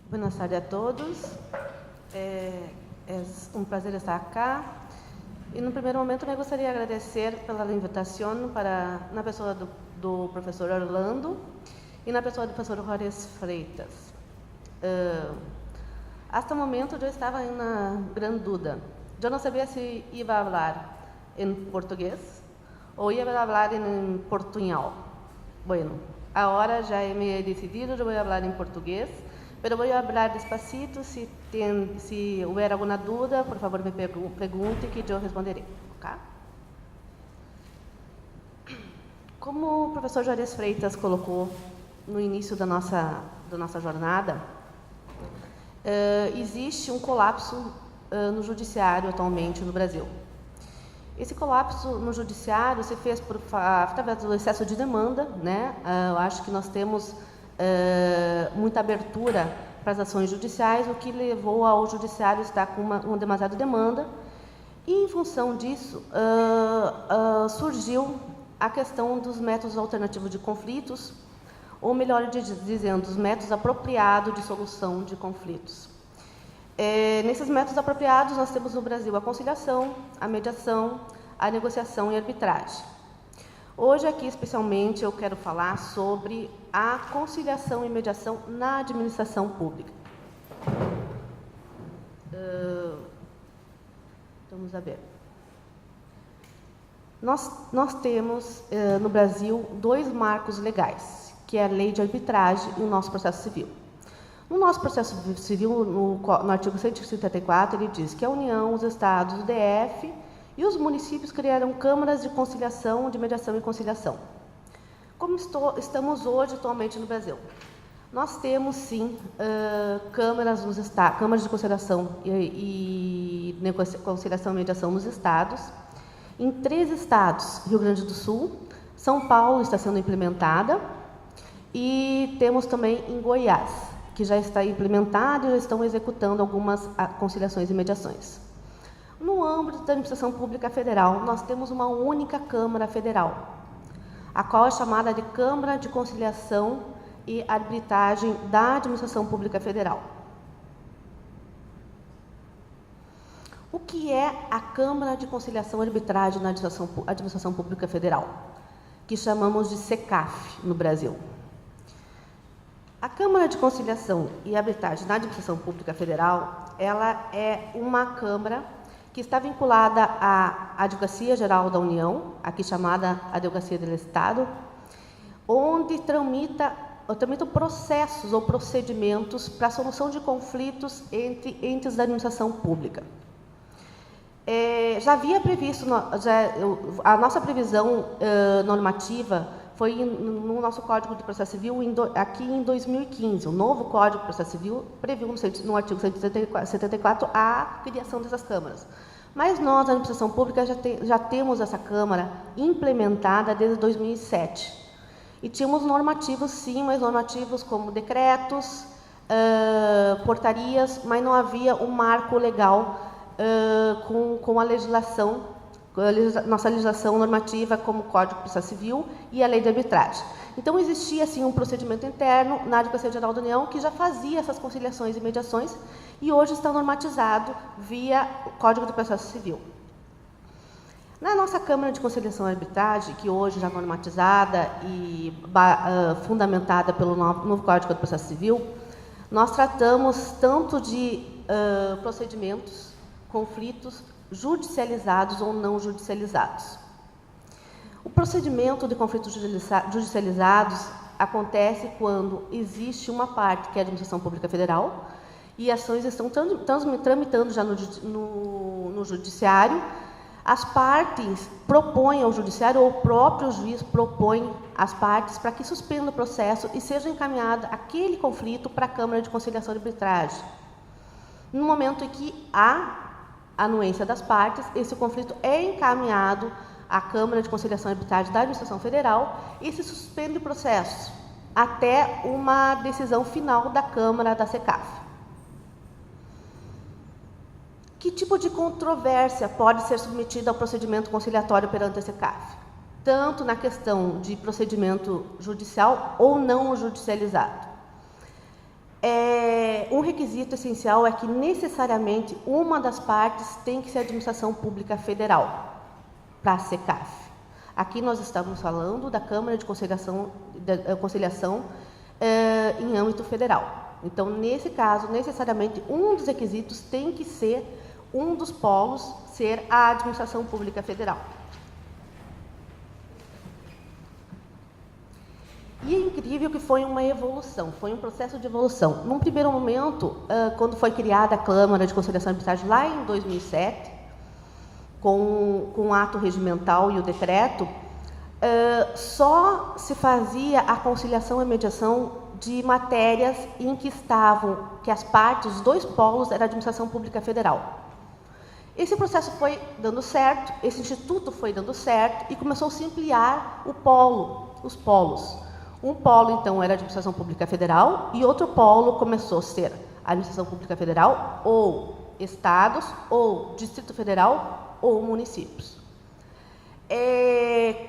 Boa tarde a todos. É um prazer estar aqui. E, no primeiro momento, eu gostaria de agradecer pela invitação na pessoa do professor Orlando e na pessoa do professor Juarez Freitas. Até o momento, eu estava em uma grande dúvida. Eu não sabia se ia falar em português ou ia falar em portunhol. Bueno, agora já me he decidido, eu vou falar em português, mas vou falar despacito. Se houver alguma dúvida, por favor, me pergunte que eu responderei. Okay? Como o professor Juarez Freitas colocou no início da nossa jornada, existe um colapso no judiciário atualmente no Brasil. Esse colapso no judiciário se fez através do excesso de demanda, né? Eu acho que nós temos muita abertura para as ações judiciais, o que levou ao judiciário estar com uma demasiada demanda. E, em função disso, surgiu a questão dos métodos alternativos de conflitos, ou melhor dizendo, os métodos apropriados de solução de conflitos. Nesses métodos apropriados, nós temos no Brasil a conciliação, a mediação, a negociação e a arbitragem. Hoje, aqui, especialmente, eu quero falar sobre a conciliação e mediação na administração pública. Vamos ver. Nós temos, no Brasil, dois marcos legais, que é a lei de arbitragem e o nosso processo civil. No nosso processo civil, no artigo 174, ele diz que a União, os estados, o DF e os municípios criaram câmaras de conciliação, de mediação e conciliação. Como estamos hoje, atualmente, no Brasil? Nós temos, sim, câmaras de conciliação e conciliação e mediação nos estados. Em 3 estados, Rio Grande do Sul, São Paulo está sendo implementada, e temos também em Goiás, que já está implementado e já estão executando algumas conciliações e mediações. No âmbito da administração pública federal, nós temos uma única Câmara Federal, a qual é chamada de Câmara de Conciliação e Arbitragem da Administração Pública Federal. O que é a Câmara de Conciliação e Arbitragem na Administração Pública Federal, que chamamos de CECAF no Brasil? A Câmara de Conciliação e Arbitragem na Administração Pública Federal, ela é uma câmara que está vinculada à Advocacia Geral da União, aqui chamada Advocacia do Estado, onde tramitam processos ou procedimentos para a solução de conflitos entre entes da administração pública. Já havia previsto, a nossa previsão normativa foi no nosso Código de Processo Civil aqui em 2015. O novo Código de Processo Civil previu no artigo 174 a criação dessas câmaras. Mas nós, na administração pública, já temos essa câmara implementada desde 2007. E tínhamos normativos, sim, mas normativos como decretos, portarias, mas não havia um marco legal com a legislação, nossa legislação normativa, como o Código de Processo Civil e a Lei de Arbitragem. Então, existia, sim, um procedimento interno na Advocacia Geral da União que já fazia essas conciliações e mediações e hoje está normatizado via o Código de Processo Civil. Na nossa Câmara de Conciliação e Arbitragem, que hoje já é normatizada e fundamentada pelo novo Código de Processo Civil, nós tratamos tanto de procedimentos, conflitos, judicializados ou não judicializados. O procedimento de conflitos judicializados acontece quando existe uma parte, que é a Administração Pública Federal, e ações estão tramitando já no Judiciário. As partes propõem ao Judiciário, ou o próprio juiz propõe às partes para que suspenda o processo e seja encaminhado aquele conflito para a Câmara de Conciliação e Arbitragem. No momento em que há anuência das partes, esse conflito é encaminhado à Câmara de Conciliação e Arbitragem da Administração Federal e se suspende o processo até uma decisão final da Câmara da CECAF. Que tipo de controvérsia pode ser submetida ao procedimento conciliatório perante a CECAF? Tanto na questão de procedimento judicial ou não judicializado. um requisito essencial é que necessariamente uma das partes tem que ser a administração pública federal para a SECAF. Aqui nós estamos falando da Câmara de Conciliação, em âmbito federal. Então, nesse caso, necessariamente, um dos requisitos tem que ser, um dos polos, ser a administração pública federal. E é incrível que foi uma evolução, foi um processo de evolução. Num primeiro momento, quando foi criada a Câmara de Conciliação e Arbitragem, lá em 2007, com o ato regimental e o decreto, só se fazia a conciliação e mediação de matérias em que estavam, que as partes, os dois polos, era a administração pública federal. Esse processo foi dando certo, esse instituto foi dando certo e começou a se ampliar os polos. Um polo, então, era a administração pública federal e outro polo começou a ser a administração pública federal ou estados, ou Distrito Federal, ou municípios.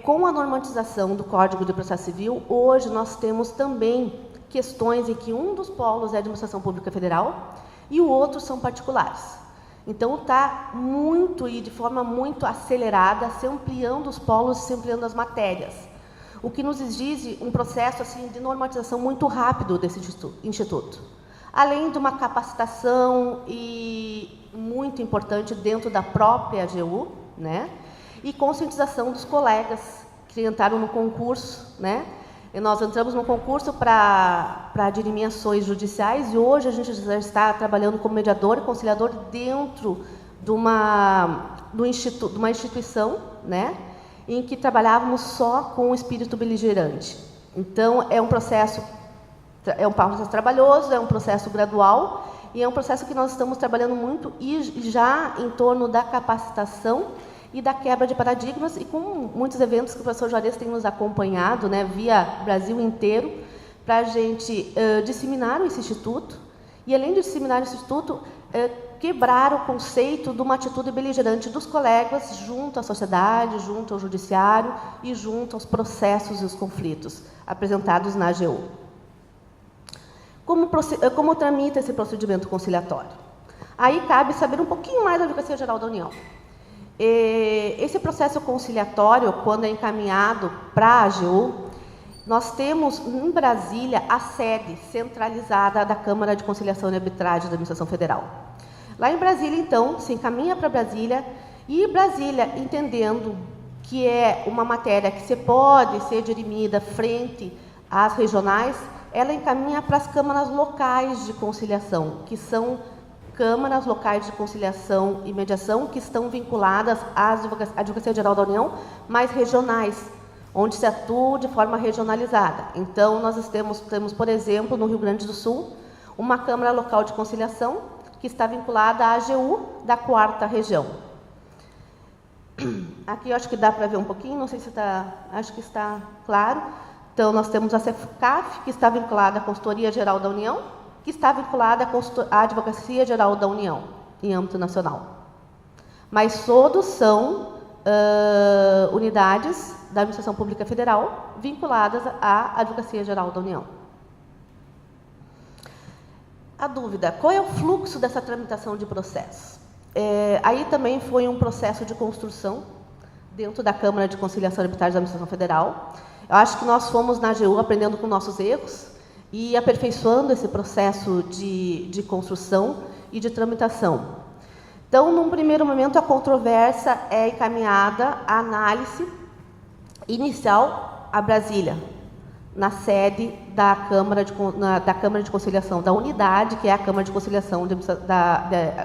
Com a normatização do Código de Processo Civil, hoje nós temos também questões em que um dos polos é a administração pública federal e o outro são particulares. Então, está muito e de forma muito acelerada, se ampliando os polos, se ampliando as matérias, o que nos exige um processo assim, de normatização muito rápido desse instituto. Além de uma capacitação muito importante dentro da própria AGU, né? E conscientização dos colegas que entraram no concurso, né? E nós entramos no concurso para dirimir ações judiciais e hoje a gente já está trabalhando como mediador e conciliador dentro de uma instituição, né? Em que trabalhávamos só com o espírito beligerante. Então, é um processo trabalhoso, é um processo gradual e é um processo que nós estamos trabalhando muito e já em torno da capacitação e da quebra de paradigmas e com muitos eventos que o professor Juarez tem nos acompanhado, né, via Brasil inteiro, para a gente disseminar esse instituto e, além de disseminar esse instituto, quebrar o conceito de uma atitude beligerante dos colegas junto à sociedade, junto ao judiciário e junto aos processos e os conflitos apresentados na AGU. Como tramita esse procedimento conciliatório? Aí cabe saber um pouquinho mais da Advocacia Geral da União. Esse processo conciliatório, quando é encaminhado para a AGU, nós temos em Brasília a sede centralizada da Câmara de Conciliação e Arbitragem da Administração Federal. Lá em Brasília, então, se encaminha para Brasília e Brasília, entendendo que é uma matéria que pode ser dirimida frente às regionais, ela encaminha para as câmaras locais de conciliação, que são câmaras locais de conciliação e mediação que estão vinculadas à Advocacia Geral da União, mas regionais, onde se atua de forma regionalizada. Então, nós temos, por exemplo, no Rio Grande do Sul, uma Câmara Local de Conciliação que está vinculada à AGU da 4ª Região. Aqui eu acho que dá para ver um pouquinho, não sei se está, acho que está claro. Então, nós temos a SECAF, que está vinculada à Consultoria Geral da União, que está vinculada à Advocacia Geral da União, em âmbito nacional. Mas todos são unidades da Administração Pública Federal vinculadas à Advocacia Geral da União. A dúvida, qual é o fluxo dessa tramitação de processos? Aí também foi um processo de construção dentro da Câmara de Conciliação e Arbitragem da Administração Federal. Eu acho que nós fomos na AGU aprendendo com nossos erros e aperfeiçoando esse processo de construção e de tramitação. Então, num primeiro momento, a controvérsia é encaminhada à análise inicial a Brasília, na sede da Câmara de Conciliação, da unidade, que é a Câmara de Conciliação,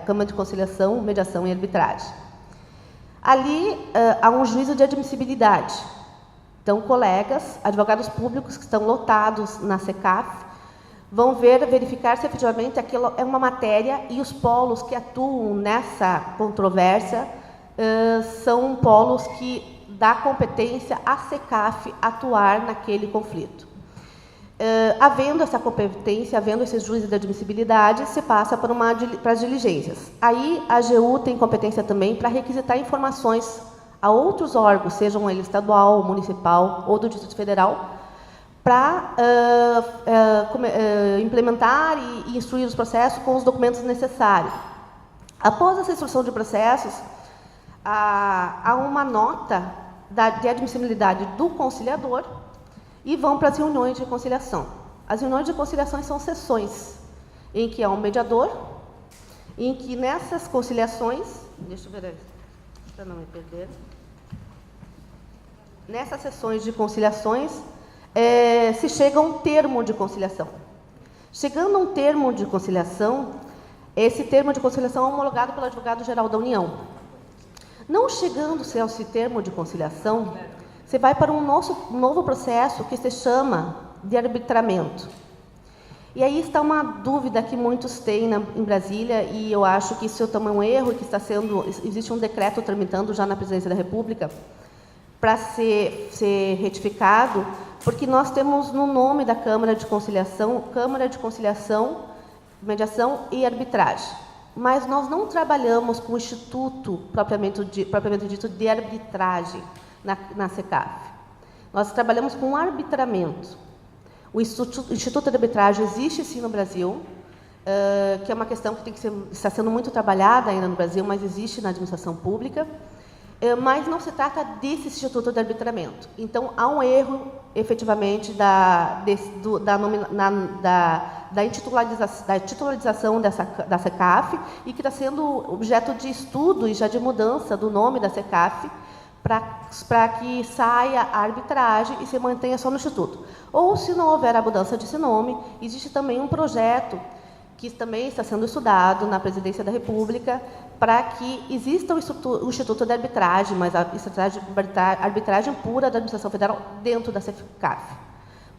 Câmara de Conciliação, Mediação e Arbitragem. Ali há um juízo de admissibilidade. Então, colegas, advogados públicos que estão lotados na SECAF, vão verificar se efetivamente aquilo é uma matéria e os polos que atuam nessa controvérsia são polos que dá competência à SECAF atuar naquele conflito. Havendo essa competência, havendo esse juízo de admissibilidade, se passa para as diligências. Aí a AGU tem competência também para requisitar informações a outros órgãos, sejam ele estadual, municipal ou do Distrito Federal, para implementar e instruir os processos com os documentos necessários. Após essa instrução de processos, há uma nota de admissibilidade do conciliador e vão para as reuniões de conciliação. As reuniões de conciliação são sessões em que há um mediador, em que nessas conciliações, deixa eu ver para não me perder, nessas sessões de conciliações se chega a um termo de conciliação. Chegando a um termo de conciliação, esse termo de conciliação é homologado pelo advogado-geral da União. Não chegando-se a esse termo de conciliação, você vai para um novo processo que se chama de arbitramento. E aí está uma dúvida que muitos têm em Brasília, e eu acho que isso também é um erro, que existe um decreto tramitando já na Presidência da República para ser retificado, porque nós temos no nome da Câmara de Conciliação, Mediação e Arbitragem. Mas nós não trabalhamos com o Instituto propriamente dito de arbitragem na SECAF. Nós trabalhamos com arbitramento. O Instituto de Arbitragem existe sim no Brasil, que é uma questão que está sendo muito trabalhada ainda no Brasil, mas existe na administração pública, mas não se trata desse Instituto de Arbitramento. Então, há um erro, efetivamente, da titularização da SECAF, e que está sendo objeto de estudo e já de mudança do nome da SECAF, para que saia a arbitragem e se mantenha só no Instituto. Ou, se não houver a mudança desse nome, existe também um projeto que também está sendo estudado na Presidência da República para que exista o Instituto de Arbitragem, mas a arbitragem pura da Administração Federal dentro da SECAF.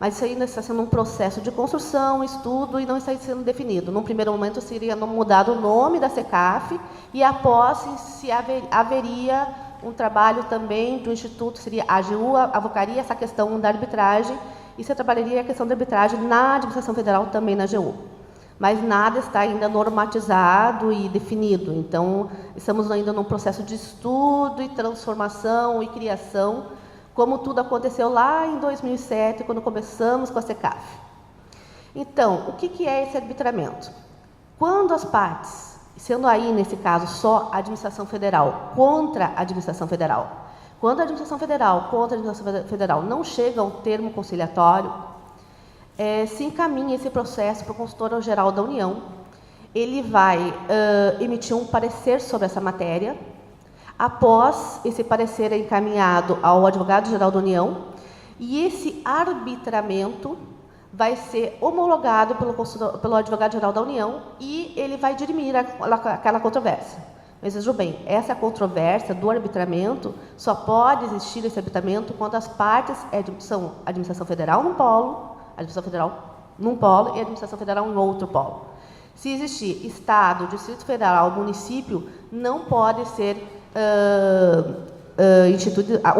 Mas isso ainda está sendo um processo de construção, estudo, e não está sendo definido. Num primeiro momento, seria mudado o nome da SECAF, e após se haveria um trabalho também do Instituto, seria a AGU, avocaria essa questão da arbitragem, e se trabalharia a questão da arbitragem na Administração Federal, também na AGU. Mas nada está ainda normatizado e definido. Então, estamos ainda num processo de estudo e transformação e criação, como tudo aconteceu lá em 2007, quando começamos com a SECAF. Então, o que é esse arbitramento? Quando as partes, sendo aí, nesse caso, só a administração federal contra a administração federal, quando a administração federal contra a administração federal não chega a um termo conciliatório, se encaminha esse processo para o consultor-geral da União. Ele vai emitir um parecer sobre essa matéria. Após esse parecer é encaminhado ao advogado-geral da União, e esse arbitramento vai ser homologado pelo advogado-geral da União, e ele vai dirimir aquela controvérsia. Mas vejam bem, essa controvérsia do arbitramento só pode existir esse arbitramento quando as partes são a administração federal num polo, a administração federal num polo e a administração federal em outro polo. Se existir Estado, Distrito Federal, município, não pode ser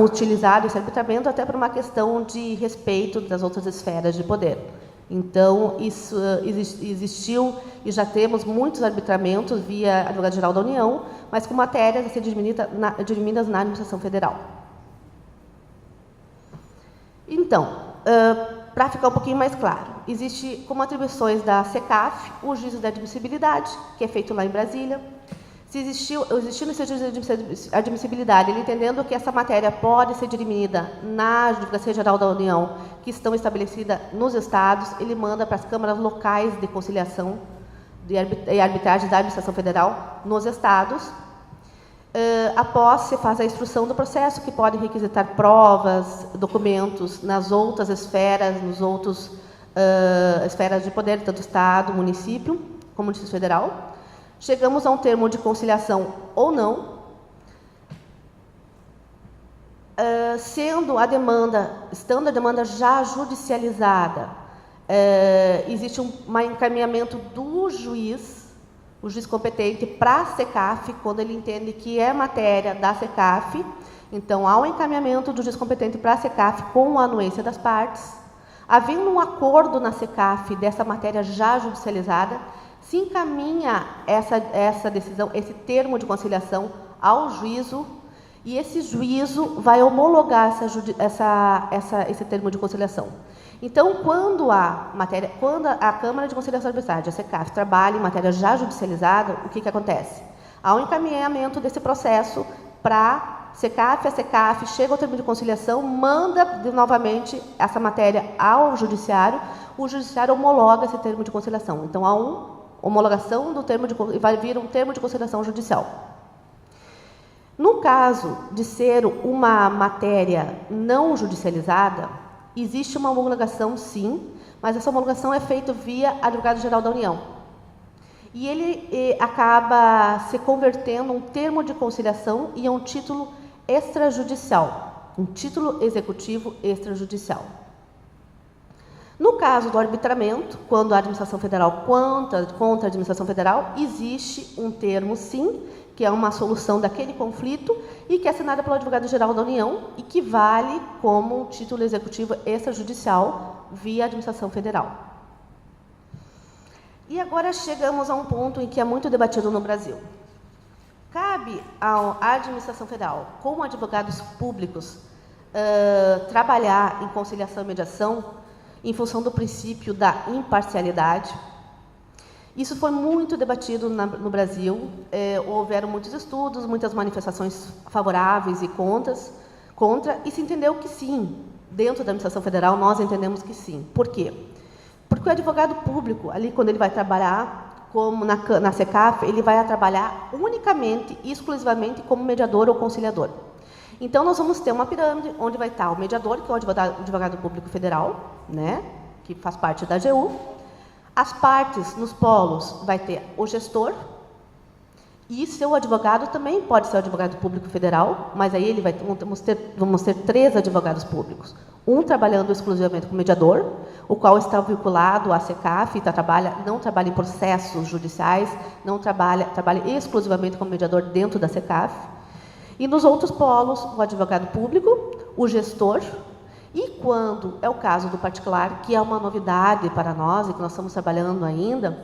utilizado esse arbitramento, até por uma questão de respeito das outras esferas de poder. Então, isso existiu e já temos muitos arbitramentos via advogado-geral da União, mas com matérias a ser dirimidas na administração federal. Então, para ficar um pouquinho mais claro, existe como atribuições da SECAF o juízo de admissibilidade, que é feito lá em Brasília. Se existindo esse juízo de admissibilidade, ele entendendo que essa matéria pode ser dirimida na Advocacia Geral da União, que estão estabelecidas nos estados, ele manda para as câmaras locais de conciliação e arbitragem da Administração Federal nos estados. Após se faz a instrução do processo, que pode requisitar provas, documentos nas outras esferas, esferas de poder, tanto Estado, município, como Distrito Federal. Chegamos a um termo de conciliação ou não, estando a demanda já judicializada, existe um encaminhamento do juiz, o juiz competente, para a SECAF, quando ele entende que é matéria da SECAF. Então, há um encaminhamento do juiz competente para a SECAF com a anuência das partes. Havendo um acordo na SECAF dessa matéria já judicializada, se encaminha essa decisão, esse termo de conciliação ao juízo, E esse juízo vai homologar esse termo de conciliação. Então, quando a Câmara de Conciliação e Arbitragem, a CECAF, trabalha em matéria já judicializada, o que acontece? Há um encaminhamento desse processo para a CECAF chega ao termo de conciliação, manda novamente essa matéria ao Judiciário, o Judiciário homologa esse termo de conciliação. Então, há uma homologação do termo e vai vir um termo de conciliação judicial. No caso de ser uma matéria não judicializada, existe uma homologação, sim, mas essa homologação é feita via Advogado-Geral da União. E ele acaba se convertendo um termo de conciliação e um título extrajudicial, um título executivo extrajudicial. No caso do arbitramento, quando a administração federal contra a administração federal, existe um termo, sim, que é uma solução daquele conflito e que é assinada pelo Advogado-Geral da União e que vale como um título executivo extrajudicial via administração federal. E agora chegamos a um ponto em que é muito debatido no Brasil. Cabe à administração federal, como advogados públicos, trabalhar em conciliação e mediação em função do princípio da imparcialidade. Isso foi muito debatido no Brasil, houveram muitos estudos, muitas manifestações favoráveis e contra, e se entendeu que sim, dentro da administração federal nós entendemos que sim. Por quê? Porque o advogado público, ali quando ele vai trabalhar, como na CECAF, ele vai trabalhar unicamente e exclusivamente como mediador ou conciliador. Então, nós vamos ter uma pirâmide onde vai estar o mediador, que é o advogado público federal, né, que faz parte da AGU. As partes, nos polos, vai ter o gestor, e seu advogado também pode ser o advogado público federal, mas aí vamos ter 3 advogados públicos. Um trabalhando exclusivamente como mediador, o qual está vinculado à CECAF, não trabalha em processos judiciais, trabalha exclusivamente como mediador dentro da CECAF. E nos outros polos, o advogado público, o gestor, e quando é o caso do particular, que é uma novidade para nós e que nós estamos trabalhando ainda,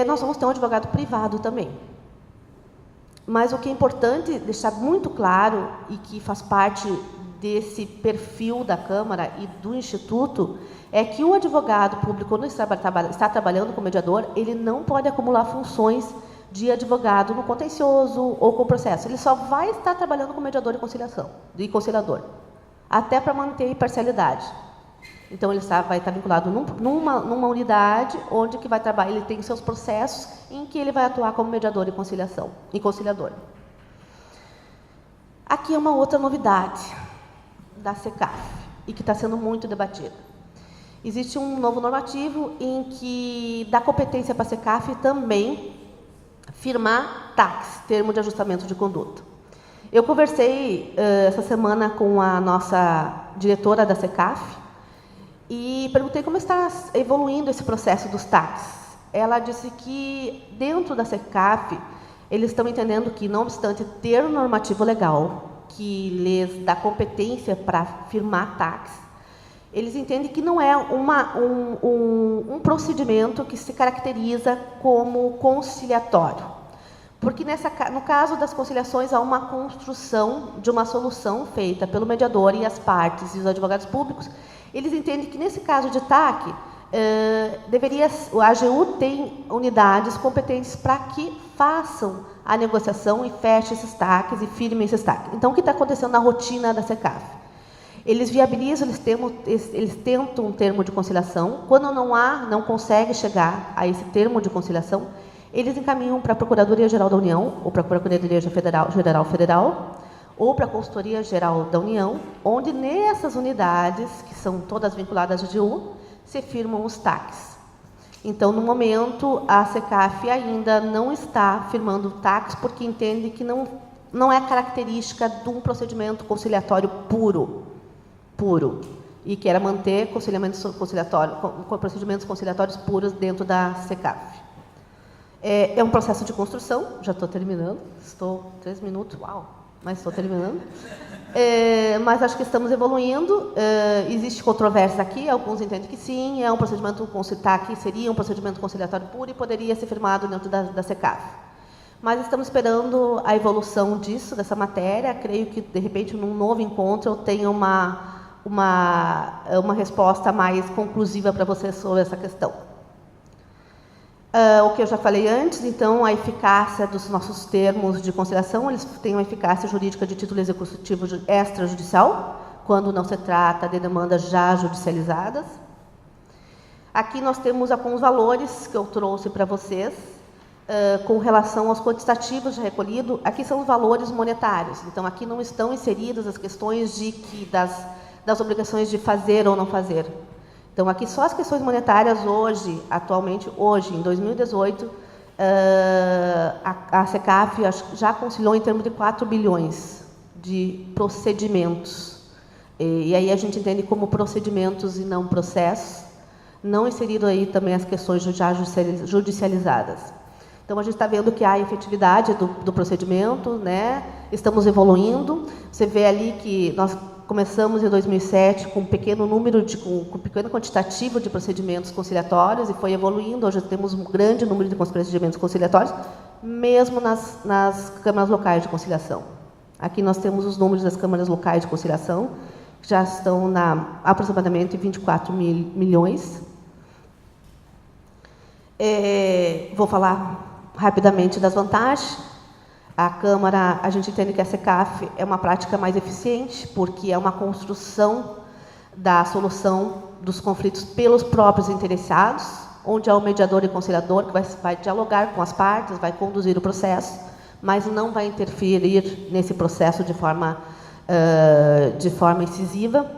nós vamos ter um advogado privado também. Mas o que é importante deixar muito claro e que faz parte desse perfil da Câmara e do Instituto é que o advogado público, quando está trabalhando como mediador, ele não pode acumular funções de advogado no contencioso ou com processo. Ele só vai estar trabalhando como mediador e conciliador, até para manter a imparcialidade. Então, ele vai estar vinculado numa unidade onde que vai trabalhar, ele tem seus processos em que ele vai atuar como mediador e conciliador. Aqui é uma outra novidade da CECAF e que está sendo muito debatida. Existe um novo normativo em que dá competência para a CECAF também firmar TACs, Termo de Ajustamento de Conduta. Eu conversei essa semana com a nossa diretora da CECAF e perguntei como está evoluindo esse processo dos TACs. Ela disse que, dentro da CECAF, eles estão entendendo que, não obstante ter um normativo legal que lhes dá competência para firmar TACs, eles entendem que não é um procedimento que se caracteriza como conciliatório. Porque, no caso das conciliações, há uma construção de uma solução feita pelo mediador e as partes e os advogados públicos. Eles entendem que, nesse caso de TAC, a AGU tem unidades competentes para que façam a negociação e fechem esses TACs e firmem esses TACs. Então, o que está acontecendo na rotina da CECAF? Eles viabilizam, eles tentam um termo de conciliação. Quando não consegue chegar a esse termo de conciliação, eles encaminham para a Procuradoria-Geral da União, ou para a Procuradoria-Geral Federal, ou para a Consultoria-Geral da União, onde nessas unidades, que são todas vinculadas à AGU, se firmam os TACs. Então, no momento, a CECAF ainda não está firmando TACs, porque entende que não é característica de um procedimento conciliatório puro, e quer manter procedimentos conciliatórios puros dentro da CECAF. É um processo de construção, já estou terminando, estou 3 minutos, uau, mas estou terminando. Mas acho que estamos evoluindo, existe controvérsia aqui, alguns entendem que sim, é um procedimento conciliatório, seria um procedimento conciliatório puro e poderia ser firmado dentro da CECAF. Mas estamos esperando a evolução disso, dessa matéria. Creio que, de repente, num novo encontro, eu tenha uma resposta mais conclusiva para vocês sobre essa questão. O que eu já falei antes, então, a eficácia dos nossos termos de conciliação, eles têm uma eficácia jurídica de título executivo extrajudicial, quando não se trata de demandas já judicializadas. Aqui nós temos alguns valores que eu trouxe para vocês, com relação aos quantitativos já recolhidos. Aqui são os valores monetários, então aqui não estão inseridas as questões das obrigações de fazer ou não fazer. Então, aqui só as questões monetárias hoje, atualmente, hoje, em 2018, a SECAF já conciliou em termos de 4 bilhões de procedimentos. E aí a gente entende como procedimentos e não processos, não inserido aí também as questões já judicializadas. Então, a gente está vendo que há efetividade do procedimento, né? Estamos evoluindo. Você vê ali que nós começamos em 2007 com um pequeno número, com um pequeno quantitativo de procedimentos conciliatórios e foi evoluindo. Hoje temos um grande número de procedimentos conciliatórios, mesmo nas câmaras locais de conciliação. Aqui nós temos os números das câmaras locais de conciliação, que já estão aproximadamente 24 milhões. Vou falar rapidamente das vantagens. A Câmara, a gente entende que a SECAF é uma prática mais eficiente, porque é uma construção da solução dos conflitos pelos próprios interessados, onde há um mediador e conciliador que vai dialogar com as partes, vai conduzir o processo, mas não vai interferir nesse processo de forma incisiva.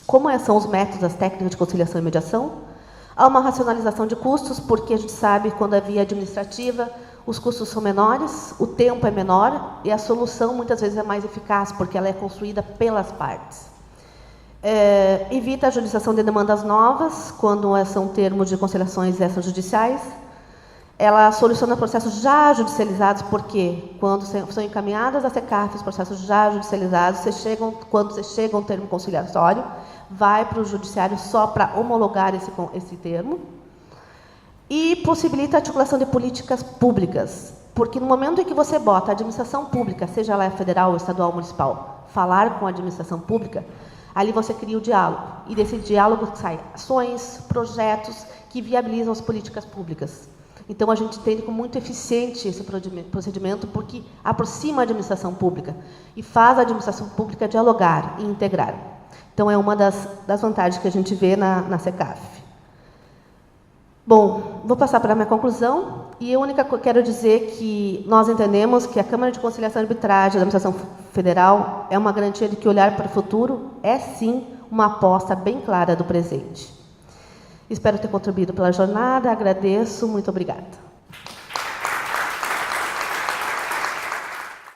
Como são os métodos, as técnicas de conciliação e mediação? Há uma racionalização de custos, porque a gente sabe que quando a via administrativa, os custos são menores, o tempo é menor e a solução muitas vezes é mais eficaz, porque ela é construída pelas partes. Evita a judicialização de demandas novas, quando são termos de conciliações extrajudiciais. Ela soluciona processos já judicializados, porque quando são encaminhadas à SECAF, os processos já judicializados, quando você chega a um termo conciliatório, vai para o judiciário só para homologar esse termo. E possibilita a articulação de políticas públicas, porque no momento em que você bota a administração pública, seja ela federal, estadual ou municipal, falar com a administração pública, ali você cria o diálogo. E desse diálogo saem ações, projetos que viabilizam as políticas públicas. Então, a gente entende como muito eficiente esse procedimento, porque aproxima a administração pública e faz a administração pública dialogar e integrar. Então, é uma das vantagens que a gente vê na SECAF. Bom, vou passar para a minha conclusão, e a única que eu quero dizer que nós entendemos que a Câmara de Conciliação e Arbitragem da Administração Federal é uma garantia de que olhar para o futuro é, sim, uma aposta bem clara do presente. Espero ter contribuído pela jornada, agradeço, muito obrigada.